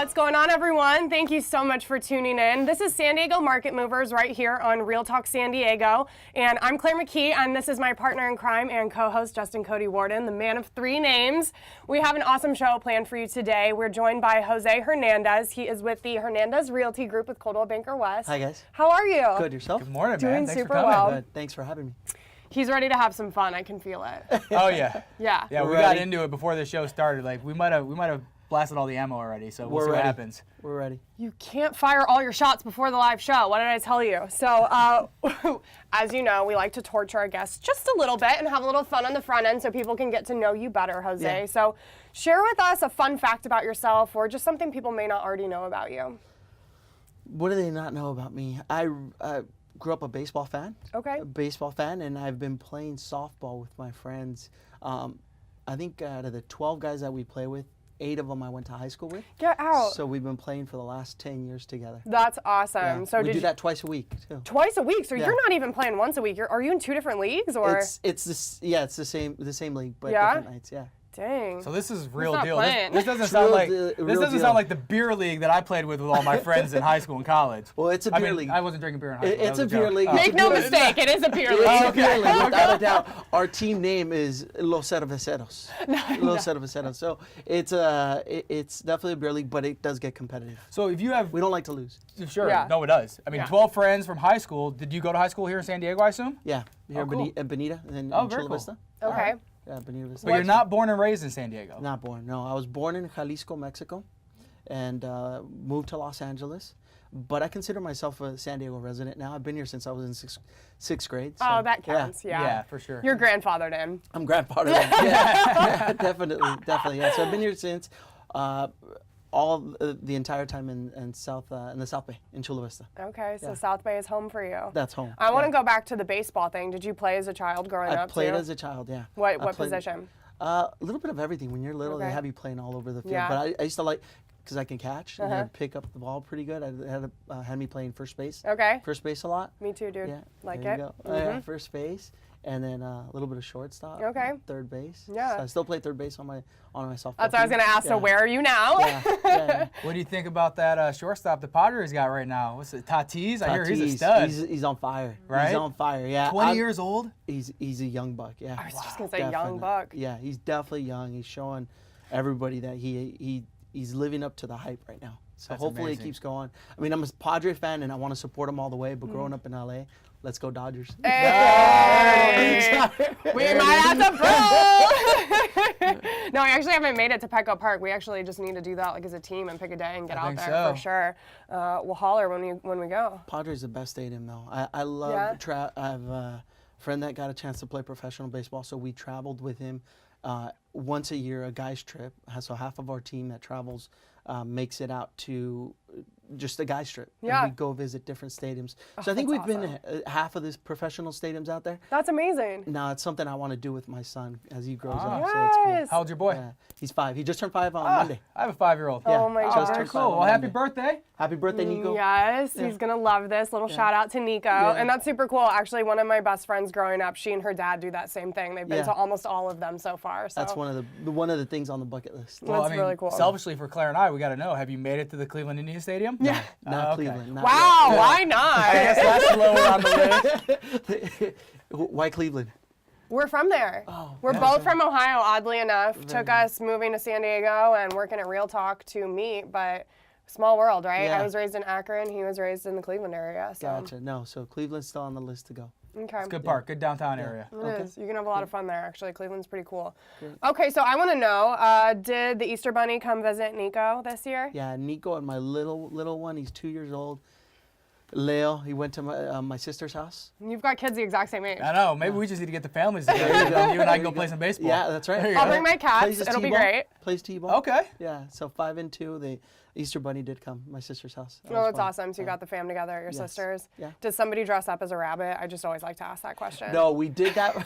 What's going on, everyone? Thank you so much for tuning in. This is San Diego Market Movers right here on Real Talk San Diego. And I'm Claire McKee, and this is my partner in crime and co-host, Justin Cody Warden, the man of three names. We have an awesome show planned for you today. We're joined by Jose Hernandez. He is with the Hernandez Realty Group with Coldwell Banker West. Hi, guys. How are you? Good, yourself? Good morning, Doing man. Thanks super for coming. well. Good. Thanks for having me. He's ready to have some fun. I can feel it. Oh yeah. Yeah. Yeah, we We're got ready. into it before the show started. Like we might have blasted all the ammo already, so we'll We're see what ready. happens. We're ready. You can't fire all your shots before the live show. What did I tell you? So, as you know, we like to torture our guests just a little bit and have a little fun on the front end so people can get to know you better, Jose. Yeah. So, share with us a fun fact about yourself or just something people may not already know about you. What do they not know about me? I grew up a baseball fan. Okay. A baseball fan, and I've been playing softball with my friends. I think out of the 12 guys that we play with, 8 of them I went to high school with. Get out. So we've been playing for the last 10 years together. That's awesome. Yeah. So we did do you, that twice a week too. twice a week. So Yeah. you're not even playing once a week. Are you in 2 different leagues or? It's the same league, but Yeah? different nights. Yeah. Dang. So this is real not deal. playing? This doesn't It's sound real like deal- this real doesn't deal. sound like the beer league that I played with all my friends in high school and college. Well, it's a I beer mean, league. I wasn't drinking beer in high school. It's That a was beer joke. league. Oh. Make no It's a mistake, it is a beer league. It's a okay. beer league, without a doubt. Our team name is Los Cerveceros. Los Cerveceros. So it's definitely a beer league, but it does get competitive. So if you have, We don't like to lose. sure, Yeah. no, it does. I mean, Yeah. 12 friends from high school. Did you go to high school here in San Diego, I assume? Yeah, here Oh, cool. in Bonita and Oh, in very Chula cool. Vista. Okay. Yeah, Bonita Vista. But you're not born and raised in San Diego. Not born. No, I was born in Jalisco, Mexico, and moved to Los Angeles. But I consider myself a San Diego resident now. I've been here since I was in sixth grade. So, Oh, that counts. Yeah. Yeah, for sure. Your grandfathered in. I'm grandfather. Yeah, definitely. Yeah. So I've been here since the entire time in the South Bay in Chula Vista. Okay, so Yeah. South Bay is home for you. That's home. I want to go back to the baseball thing. Did you play as a child growing I up played too? as a child. Yeah. What I played- position? A little bit of everything. When you're little, Okay. they have you playing all over the field. Yeah. But I used to like, because I can catch and Uh-huh. I'd pick up the ball pretty good. I had me playing first base. Okay. First base a lot. Me too, dude. Yeah. Like there it. you go. Mhm. First base, and then a little bit of shortstop. Okay. Third base. Yeah. So I still play third base on my softball. That's what I was team. going to ask. So Yeah. where are you now? Yeah. What do you think about that shortstop the Padres got right now? What's it, Tatis? I hear he's a Tatis, stud. He's on fire. Right? He's on fire. Yeah. 20 years old? He's a young buck. Yeah. I was just going to say young Definitely. buck. Yeah, he's definitely young. He's showing everybody that he's living up to the hype right now. So That's hopefully amazing. it keeps going. I mean, I'm a Padre fan and I want to support him all the way. But Mm. growing up in LA, let's go Dodgers. Hey! We might have to bro. No, I actually haven't made it to Petco Park. We actually just need to do that like as a team and pick a day and get I out think there so. for sure. We'll holler when we go. Padres the best stadium though. I love Yeah? I have a friend that got a chance to play professional baseball, so we traveled with him once a year, a guys trip. So half of our team that travels makes it out to just a guys trip. Yeah. And we go visit different stadiums. So I think we've that's been half of this professional stadiums out there. That's amazing. Now it's something I want to do with my son as he grows Ah. up. So it's cool. Yes. How old's your boy? Yeah, he's 5. He just turned 5 on Ah, Monday. I have a 5-year-old. Oh my just gosh. turned Very 5 cool. on Well, happy Monday. birthday. Happy birthday, Nico. Yes, he's gonna love this. Little shout out to Nico, and that's super cool. Actually, one of my best friends growing up, she and her dad do that same thing. They've been Yeah. to almost all of them so far. So That's one of the things on the bucket list. Well, That's really cool. Selfishly for Claire and I, we got to know, have you made it to the Cleveland Indians Stadium? Yeah. Not okay. Cleveland. Not Wow, why not? I guess that's lower on the list. yet. Why Cleveland? We're from there. Oh, We're yeah. both from Ohio, oddly enough. Took us moving to San Diego and working at Real Talk to meet, but small world, right? Yeah. I was raised in Akron. He was raised in the Cleveland area. So. Gotcha. No, so Cleveland's still on the list to go. Okay. It's a good park, good downtown area. It is. You can have a lot of fun there, actually. Cleveland's pretty cool. Okay, so I want to know, did the Easter Bunny come visit Nico this year? Yeah, Nico and my little one, he's 2 years old. Leo, he went to my sister's house. You've got kids the exact same age. I know. Maybe we just need to get the families together. There you go. You and I can There go you play go. some baseball. Yeah, that's right. There you I'll go. bring my cats. Plays his It'll be T-ball. great. Plays T-ball. Okay. Yeah, so 5 and 2, the Easter Bunny did come, my sister's house. That Oh, was that's fun. awesome. So you got the fam together at your Yes. sisters. Yeah. Did somebody dress up as a rabbit? I just always like to ask that question. No, we did that.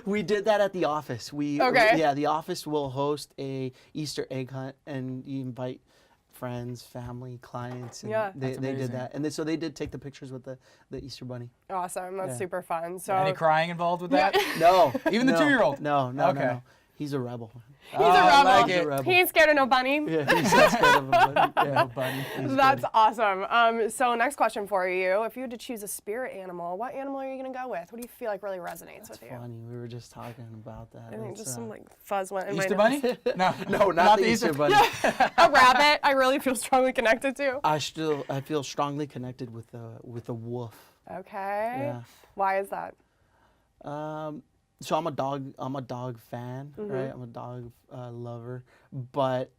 We did that at the office. Okay. Yeah, the office will host a Easter egg hunt, and you invite friends, family, clients, and Yeah. they That's did amazing. that. And so they did take the pictures with the Easter Bunny. Awesome. That's Yeah. super fun. So Any crying involved with that? No. Even the no, 2-year-old? No, no, Okay. no. He's a rebel. He's a I rebel. like He's a it. rebel. He ain't scared of no bunny. Yeah, he's not scared of a bunny. Yeah. Buddy. That's awesome. So next question for you. If you had to choose a spirit animal, what animal are you going to go with? What do you feel like really resonates with you? Funny, we were just talking about that. I think It's, just some like fuzz went in Easter my nose. bunny? No, no, not the Easter bunny. A rabbit. I really feel strongly connected to. I feel strongly connected with the wolf. Okay. Yeah. Why is that? So I'm a dog fan, right? I'm a dog lover, but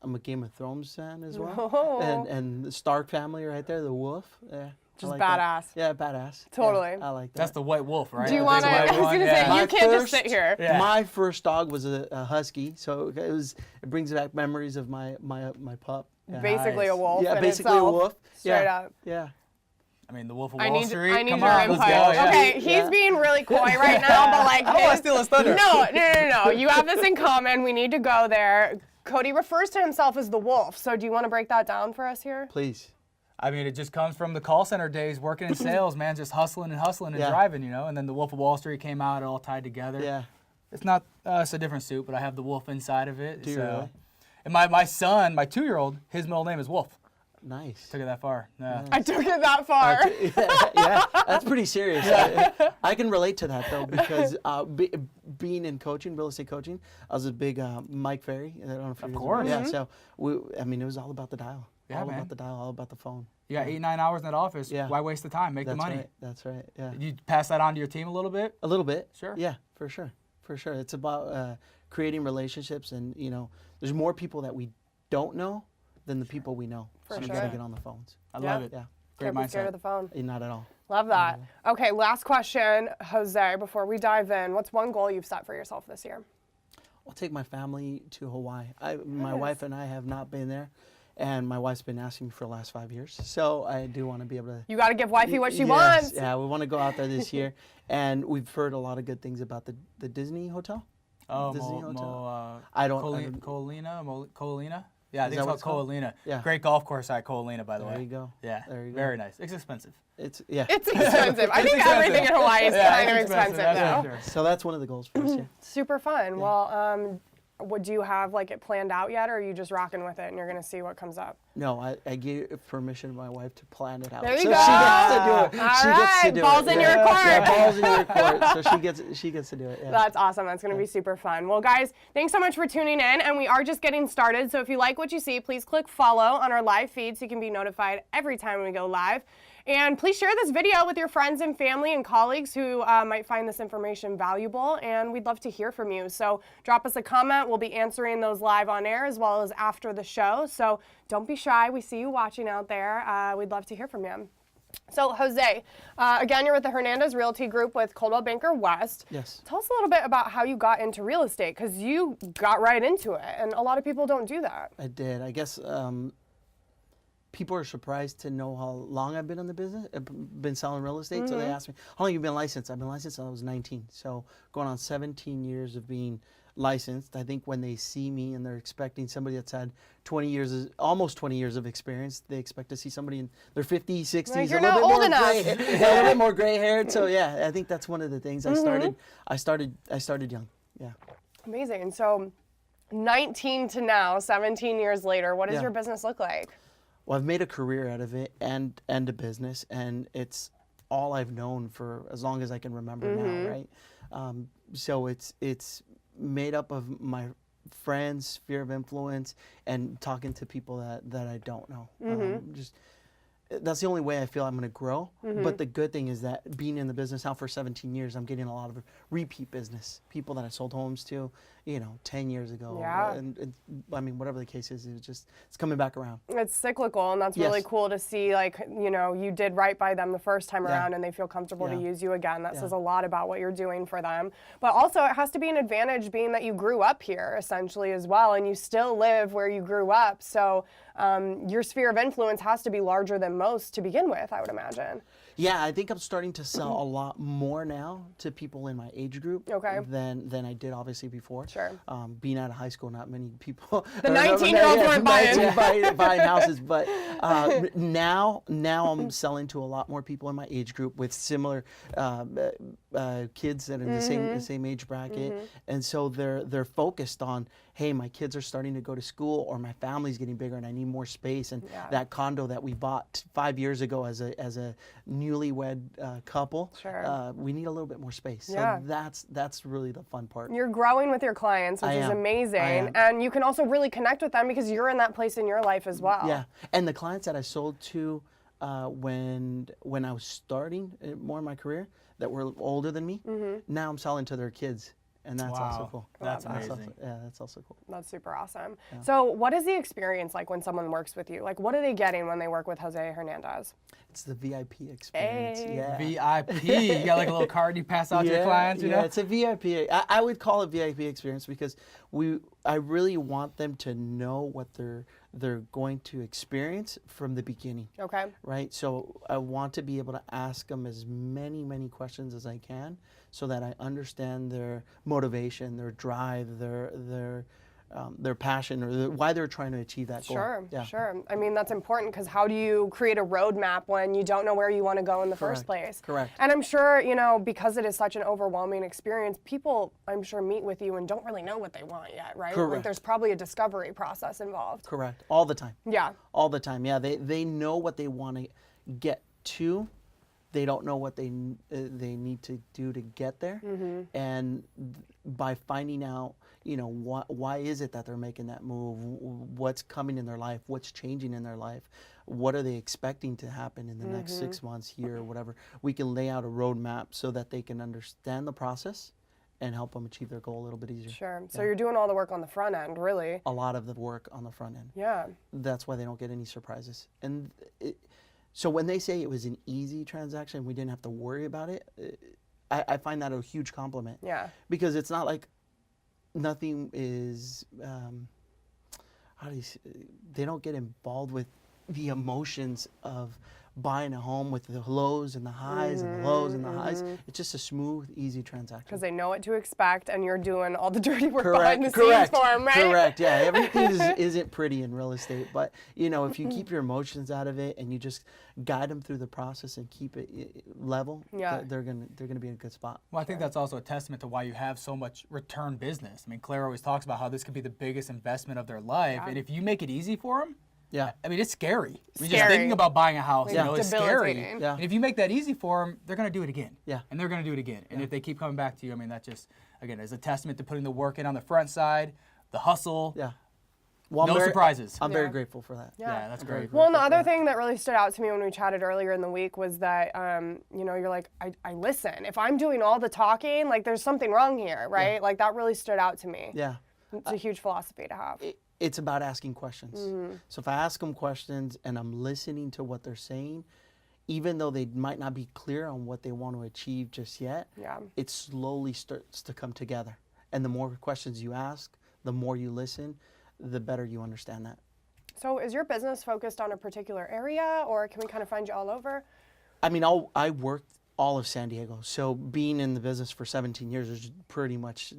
I'm a Game of Thrones fan as well. Oh. And the Stark family right there, the wolf. Yeah. Just I like that. badass. Yeah, badass. Totally. Yeah, I like that. That's the white wolf, right? Do you The want to? big I white was one? going to say, Yeah. you can't just first- sit here. Yeah. My first dog was a husky, so it brings back memories of my pup. Yeah. Basically a Nice. wolf. Yeah, in basically itself, a wolf. Straight Yeah. up. Yeah. I mean, the Wolf of I Wall need, Street. I need Come your on, input. let's go. Yeah. Okay, he's Yeah. being really coy right now, but like, I don't want to steal his thunder. no. You have this in common. We need to go there. Cody refers to himself as the wolf. So do you want to break that down for us here? Please. I mean, it just comes from the call center days, working in sales, man, just hustling and Yeah. driving, you know. And then the Wolf of Wall Street came out, it all tied together. Yeah. It's not, it's a different suit, but I have the wolf inside of it. Do you so. really? And my son, my 2-year-old, his middle name is Wolf. Nice. Took it that far. Yeah. I took it that far. Yeah, that's pretty serious. I can relate to that though because being in coaching, real estate coaching, I was a big Mike Ferry. I don't know if you Of guys course. remember. Yeah, so it was all about the dial. Yeah, all man. about the dial, all about the phone. You got 8-9 hours in that office. Yeah. Why waste the time? Make That's the money. right. That's right. Yeah. You pass that on to your team a little bit? A little bit. Sure. Yeah, for sure. For sure. It's about creating relationships and, there's more people that we don't know than the people we know. For so you sure. gotta get on the phones. I Yeah. love it. Yeah. Great Can't be scared mindset. of the phone. Not at all. Love that. Okay, last question, Jose, before we dive in. What's one goal you've set for yourself this year? I'll take my family to Hawaii. My wife and I have not been there, and my wife's been asking me for the last 5 years. So I do want to be able to. You got to give wifey what she Yes, wants. Yeah, we want to go out there this year, and we've heard a lot of good things about the Disney hotel. Oh, Disney Hotel. I I don't- Colina? Yeah, I think that what it's it's called called? Colina. Yeah. Great golf course at Colina, by the way. There you go. Yeah, There you go. very nice. It's expensive. It's It's expensive. I It's think expensive. everything in Hawaii is Yeah, kind of it's expensive, that's though. for sure. So that's one of the goals for us. Yeah. Super fun. Well, would you have like it planned out yet, or are you just rocking with it and you're gonna see what comes up? No, I gave permission to my wife to plan it out. There you so go. she gets to do it. All she gets to right, do balls it. in your court. Yeah, balls in your court. So she gets to do it. Yeah. That's awesome. That's going to be super fun. Well, guys, thanks so much for tuning in. And we are just getting started. So if you like what you see, please click follow on our live feed so you can be notified every time we go live. And please share this video with your friends and family and colleagues who might find this information valuable. And we'd love to hear from you. So drop us a comment. We'll be answering those live on air as well as after the show. So don't be shy. We see you watching out there. We'd love to hear from you. So, Jose, again, you're with the Hernandez Realty Group with Coldwell Banker West. Yes. Tell us a little bit about how you got into real estate, because you got right into it, and a lot of people don't do that. I did. I guess people are surprised to know how long I've been in the business. I've been selling real estate. So they asked me, how long have you been licensed? I've been licensed since I was 19. So going on 17 years of being licensed. I think when they see me and they're expecting somebody that's had 20 years, almost 20 years of experience, they expect to see somebody in their 50s, 60s, Like, you're a little not bit old more enough. gray, a little bit more gray haired. So yeah, I think that's one of the things. I started young. Yeah. Amazing. So 19 to now, 17 years later, what does Yeah. your business look like? Well, I've made a career out of it and a business, and it's all I've known for as long as I can remember now, right? So it's made up of my friends, sphere of influence, and talking to people that I don't know. That's the only way I feel I'm going to grow. But the good thing is that being in the business now for 17 years, I'm getting a lot of repeat business. People that I sold homes to, 10 years ago. Yeah. And I mean, whatever the case is, it's coming back around. It's cyclical, and that's really Yes. cool to see, like, you did right by them the first time Yeah. around, and they feel comfortable to Yeah. use you again. That Yeah. says a lot about what you're doing for them. But also, it has to be an advantage being that you grew up here, essentially, as well, and you still live where you grew up. So your sphere of influence has to be larger than most to begin with, I would imagine. Yeah, I think I'm starting to sell a lot more now to people in my age group Okay. than I did obviously before. Sure. Being out of high school, not many people. The 19-year-olds weren't buying houses, but now I'm selling to a lot more people in my age group with similar kids that are in the same age bracket, and so they're focused on, hey, my kids are starting to go to school, or my family's getting bigger and I need more space, and that condo that we bought 5 years ago as a newlywed couple, we need a little bit more space. So that's really the fun part. You're growing with your clients, which is amazing, and you can also really connect with them because you're in that place in your life as well. Yeah, and the clients that I sold to when I was starting more in my career that were older than me, now I'm selling to their kids. And that's also cool. That's amazing. That's also cool. That's super awesome. Yeah. So what is the experience like when someone works with you? Like, what are they getting when they work with Jose Hernandez? It's the VIP experience. Hey. Yeah. VIP. You got like a little card you pass out to your clients, you know? Yeah, it's a VIP. I would call it VIP experience because I really want them to know what they're going to experience from the beginning. Okay. Right? So I want to be able to ask them as many questions as I can so that I understand their motivation, their drive, their passion, or why they're trying to achieve that goal. Sure. I mean, that's important because how do you create a roadmap when you don't know where you want to go in the first place? Correct. And I'm sure, because it is such an overwhelming experience, people, I'm sure, meet with you and don't really know what they want yet, right? Correct. Like there's probably a discovery process involved. Correct. All the time. Yeah. All the time. Yeah. They know what they want to get to. They don't know what they need to do to get there, and by finding out, why is it that they're making that move? What's coming in their life? What's changing in their life? What are they expecting to happen in the next 6 months, year, or whatever? We can lay out a roadmap so that they can understand the process and help them achieve their goal a little bit easier. Sure. So you're doing all the work on the front end, really. A lot of the work on the front end. Yeah. That's why they don't get any surprises. And so when they say it was an easy transaction, we didn't have to worry about it, I find that a huge compliment. Yeah. Because it's not like nothing is, they don't get involved with the emotions of buying a home with the lows and the highs and the lows and the highs. It's just a smooth, easy transaction. Because they know what to expect, and you're doing all the dirty work behind the scenes for them, right? Correct. Yeah, everything isn't pretty in real estate, but if you keep your emotions out of it and you just guide them through the process and keep it level, they're gonna be in a good spot. Well, I think that's also a testament to why you have so much return business. I mean, Claire always talks about how this could be the biggest investment of their life, and if you make it easy for them. Yeah. I mean, it's scary. I mean, just thinking about buying a house, it's scary. Yeah. And if you make that easy for them, they're going to do it again. Yeah. And they're going to do it again. And if they keep coming back to you, I mean, that just, again, is a testament to putting the work in on the front side, the hustle. Yeah. Well, no surprises. I'm very grateful for that. Yeah, that's great. Well, and the other thing that really stood out to me when we chatted earlier in the week was that, you're like, I listen. If I'm doing all the talking, like there's something wrong here, right? Like that really stood out to me. Yeah. It's a huge philosophy to have. It's about asking questions. So if I ask them questions and I'm listening to what they're saying, even though they might not be clear on what they want to achieve just yet, it slowly starts to come together. And the more questions you ask, the more you listen, the better you understand that. So is your business focused on a particular area, or can we kind of find you all over? I mean, I worked all of San Diego. So being in the business for 17 years, there's pretty much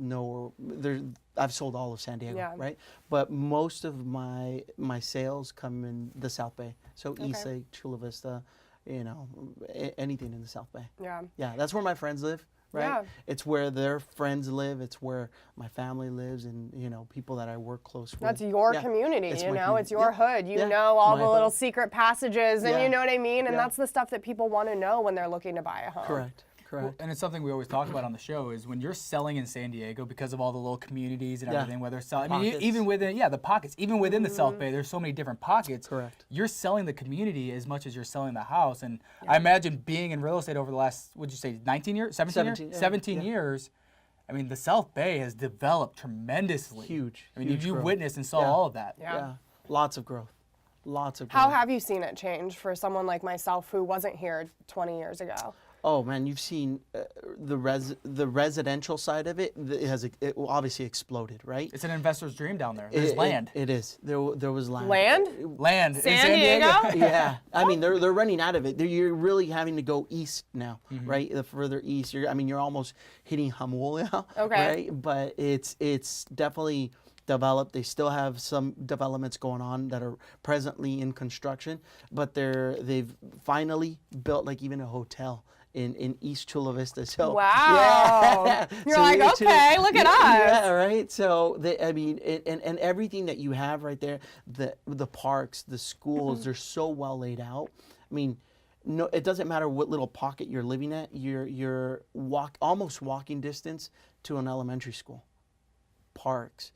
I've sold all of San Diego, right? But most of my sales come in the South Bay. So East Lake, Chula Vista, anything in the South Bay. Yeah. Yeah, that's where my friends live, right? Yeah. It's where their friends live. It's where my family lives, and people that I work close with. That's your community, it's your hood. You know all my the little hood. secret passages, and you know what I mean? And Yeah. that's the stuff that people want to know when they're looking to buy a home. Correct. Well, and it's something we always talk about on the show is when you're selling in San Diego because of all the little communities and everything, whether it's selling, I mean, even within, the pockets, even within the South Bay, there's so many different pockets. Correct. You're selling the community as much as you're selling the house. And I imagine being in real estate over the last, would you say 19 years, 17 years, I mean, the South Bay has developed tremendously. Huge. I mean, huge you growth. witnessed and saw all of that. Yeah. Lots of growth. Lots of growth. How have you seen it change for someone like myself who wasn't here 20 years ago? Oh man, you've seen the residential side of it. It obviously exploded, right? It's an investor's dream down there. There's land. It is. There was land. Land. San in San Diego? Yeah, I mean they're running out of it. You're really having to go east now, right? The further east, you're almost hitting Hamulia, Okay. right? But it's definitely developed. They still have some developments going on that are presently in construction, but they've finally built like even a hotel in East Chula Vista. So wow, yeah. you're So like, okay, look at us. Yeah, right. So I mean, and everything that you have right there, the parks, the schools, they're so well laid out. I mean, no, it doesn't matter what little pocket you're living at. You're almost walking distance to an elementary school, parks,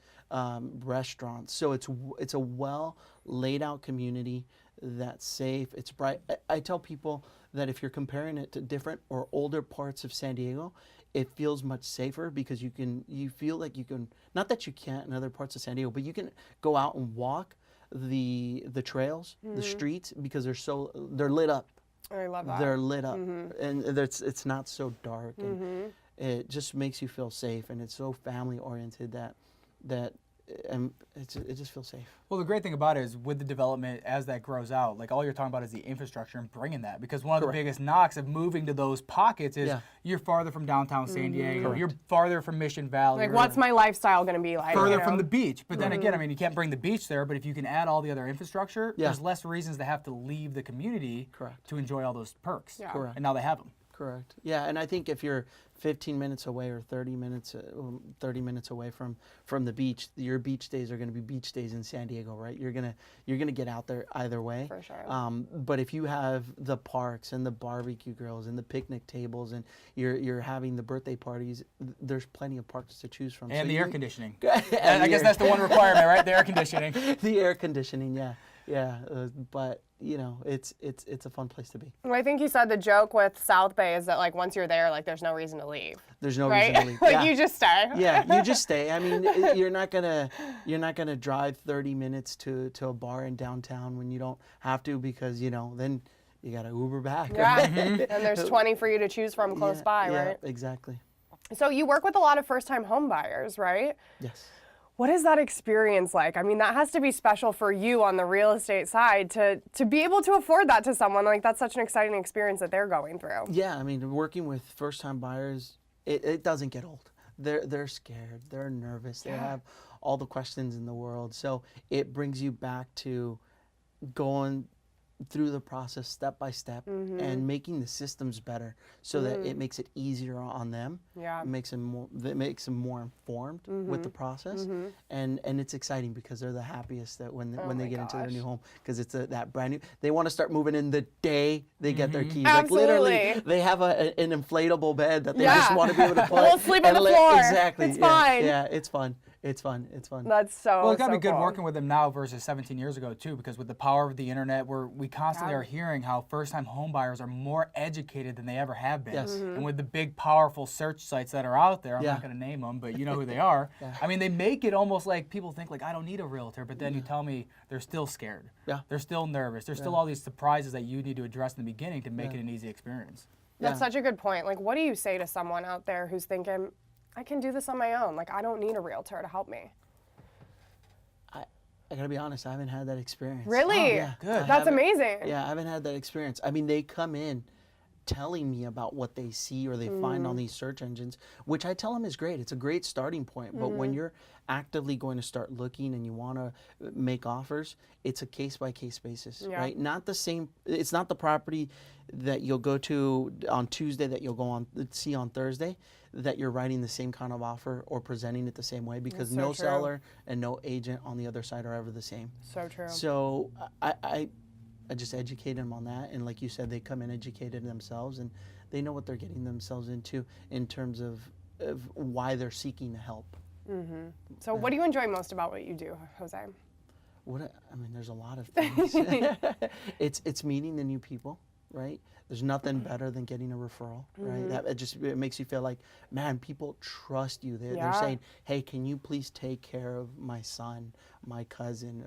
restaurants. So it's a well laid out community that's safe. It's bright. I tell people that if you're comparing it to different or older parts of San Diego, it feels much safer because you feel like you can, not that you can't in other parts of San Diego, but you can go out and walk the trails, the streets, because they're lit up. I love that. They're lit up, and it's not so dark, and it just makes you feel safe, and it's so family oriented that it just feels safe. Well, the great thing about it is with the development, as that grows out, like all you're talking about is the infrastructure and bringing that. Because one of the biggest knocks of moving to those pockets is you're farther from downtown San Diego. You're farther from Mission Valley. Like, what's my lifestyle going to be like? Further from the beach. But then again, I mean, you can't bring the beach there, but if you can add all the other infrastructure, there's less reasons to have to leave the community to enjoy all those perks. Yeah. Correct. And now they have them. Correct. Yeah, and I think if you're 15 minutes away or 30 minutes away from the beach, your beach days are going to be beach days in San Diego, right? You're gonna get out there either way. For sure. But if you have the parks and the barbecue grills and the picnic tables and you're having the birthday parties, there's plenty of parks to choose from. And so the air conditioning. And I guess that's the one requirement, right? The air conditioning. The air conditioning, yeah. But you know, it's a fun place to be. Well, I think you said the joke with South Bay is that like once you're there, like there's no reason to leave. There's no right? reason to leave. Like Yeah. you just stay. Yeah, you just stay. I mean, you're not gonna drive 30 minutes to a bar in downtown when you don't have to, because then you gotta Uber back. Yeah, Right? and there's 20 for you to choose from close by, right? Yeah, exactly. So you work with a lot of first-time home buyers, right? Yes. What is that experience like? I mean, that has to be special for you on the real estate side to be able to afford that to someone. Like, that's such an exciting experience that they're going through. Yeah, I mean, working with first-time buyers, it doesn't get old. They're scared. They're nervous. They have all the questions in the world. So it brings you back to going through the process step by step and making the systems better so that it makes it easier on them. Yeah. It makes them more informed with the process, and it's exciting because they're the happiest that when they get into their new home, because it's that brand new. They want to start moving in the day they get their keys. Absolutely. Like literally, they have an inflatable bed that they just want to be able to put. We'll sleep on the floor. Exactly. It's fine. Yeah, it's fun. It's fun. That's so. Well, it's got to so be good cool. working with them now versus 17 years ago too, because with the power of the internet, we constantly are hearing how first-time home buyers are more educated than they ever have been. Yes. And with the big, powerful search sites that are out there, I'm not going to name them, but you know who they are. I mean, they make it almost like people think like, I don't need a realtor, but then you tell me they're still scared. Yeah. They're still nervous. There's still all these surprises that you need to address in the beginning to make it an easy experience. That's such a good point. Like, what do you say to someone out there who's thinking, I can do this on my own. Like, I don't need a realtor to help me. I gotta be honest, I haven't had that experience. Really? Oh, yeah. Good. That's amazing. Yeah, I haven't had that experience. I mean, they come in telling me about what they see or they find on these search engines, which I tell them is great. It's a great starting point. But when you're actively going to start looking and you want to make offers, it's a case-by-case basis, right? Not the same. It's not the property that you'll go to on Tuesday that you'll go on see on Thursday that you're writing the same kind of offer or presenting it the same way, because no seller and no agent on the other side are ever the same. So true. So I just educate them on that, and like you said, they come in educated themselves, and they know what they're getting themselves into in terms of why they're seeking help. So what do you enjoy most about what you do, Jose? I mean, there's a lot of things. It's meeting the new people, right? There's nothing better than getting a referral, right? It makes you feel like, man, people trust you. They're saying, hey, can you please take care of my son, my cousin,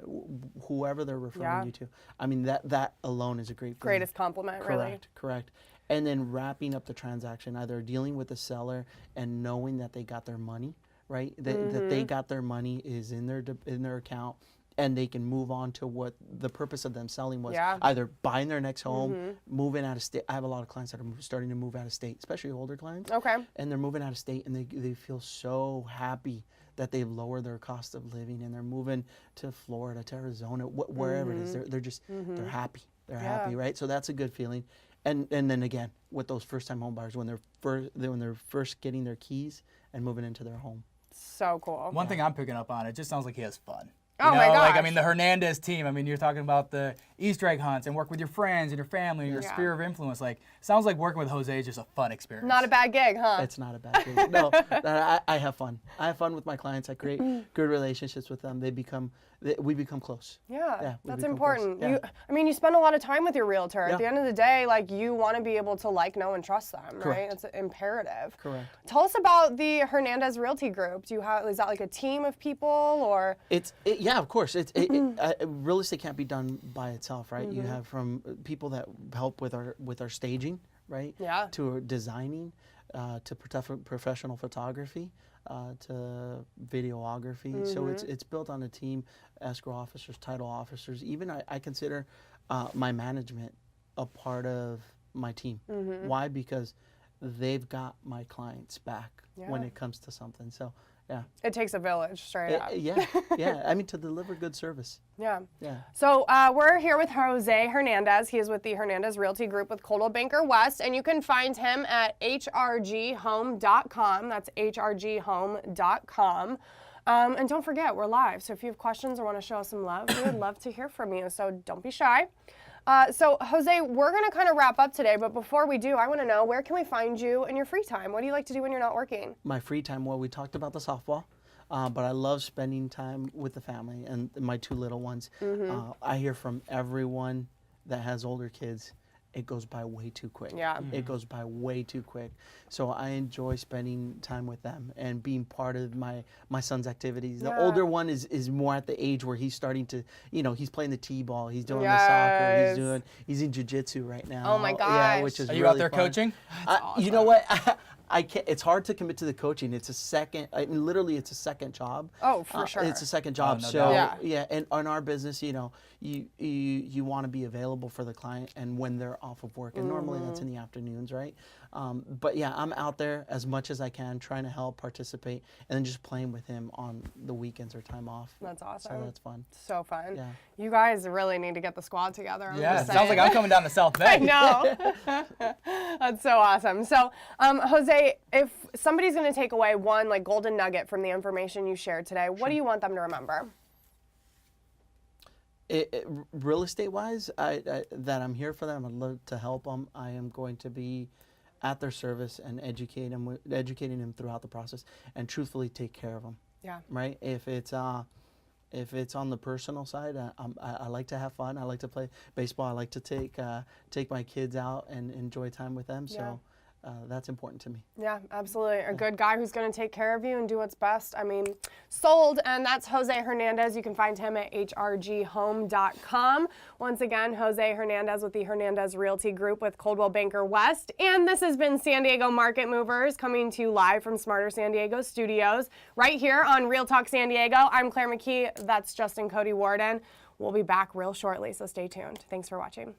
whoever they're referring you to. I mean, that alone is a great feeling. Greatest compliment, really. Correct. and then wrapping up the transaction, either dealing with the seller and knowing that they got their money, right? That they got their money is in their account, and they can move on to what the purpose of them selling was. Either buying their next home, moving out of state. I have a lot of clients that are starting to move out of state, especially older clients. Okay. And they're moving out of state, and they feel so happy that they've lowered their cost of living, and they're moving to Florida, to Arizona, wherever it is. They're just they're happy. They're happy, right? So that's a good feeling. And then again, with those first-time home buyers, when they're first getting their keys and moving into their home. So cool. One thing I'm picking up on, it just sounds like he has fun. Oh my gosh. Like, I mean, the Hernandez team, I mean, you're talking about the Easter egg hunts and work with your friends and your family and your sphere of influence. Like, sounds like working with Jose is just a fun experience. Not a bad gig, huh? It's not a bad gig. No, I have fun. I have fun with my clients. I create good relationships with them. We become close. Yeah, that's become important. close. Yeah. You spend a lot of time with your realtor. At the end of the day, like, you want to be able to like, know, and trust them, right? Correct. It's imperative. Correct. Tell us about the Hernandez Realty Group. Is that like a team of people, or? Yeah, of course. Real estate can't be done by itself, right? You have from people that help with our staging, right? Yeah. To designing, to professional photography, to videography. So it's built on a team, escrow officers, title officers. Even I consider my management a part of my team. Why? Because they've got my clients back when it comes to something. So yeah. It takes a village, straight up. Yeah. I mean, to deliver good service. Yeah. Yeah. So we're here with Jose Hernandez. He is with the Hernandez Realty Group with Coldwell Banker West, and you can find him at hrghome.com. That's hrghome.com. And don't forget, we're live. So if you have questions or want to show us some love, we would love to hear from you. So don't be shy. So Jose, we're going to kind of wrap up today, but before we do, I want to know, where can we find you in your free time? What do you like to do when you're not working? My free time, well, we talked about the softball, but I love spending time with the family and my two little ones. I hear from everyone that has older kids, it goes by way too quick. Yeah. It goes by way too quick. So I enjoy spending time with them and being part of my son's activities. The older one is more at the age where he's starting to, he's playing the t-ball, he's doing the soccer, he's in jiu-jitsu right now. Oh my gosh. Yeah, which is Are you really out there fun. coaching? You know what? I can't. It's hard to commit to the coaching. It's a second. Literally, it's a second job. Oh, for sure. It's a second job. no So doubt. yeah, and on our business, you want to be available for the client and when they're off of work, and normally that's in the afternoons, right? But yeah, I'm out there as much as I can, trying to help, participate, and then just playing with him on the weekends or time off. That's awesome. So that's fun. So fun. Yeah. You guys really need to get the squad together. I'm Yeah, just it sounds like I'm coming down to South Bay. I know. That's so awesome. So, Jose, if somebody's going to take away one like golden nugget from the information you shared today, what do you want them to remember? Real estate wise, that I'm here for them. I'd love to help them. I am going to be at their service and educating them throughout the process, and truthfully take care of them. Yeah. Right. If it's on the personal side, I like to have fun. I like to play baseball. I like to take my kids out and enjoy time with them. So that's important to me. Yeah, absolutely. A good guy who's going to take care of you and do what's best. I mean, sold. And that's Jose Hernandez. You can find him at hrghome.com. Once again, Jose Hernandez with the Hernandez Realty Group with Coldwell Banker West. And this has been San Diego Market Movers, coming to you live from Smarter San Diego Studios right here on Real Talk San Diego. I'm Claire McKee. That's Justin Cody Warden. We'll be back real shortly, so stay tuned. Thanks for watching.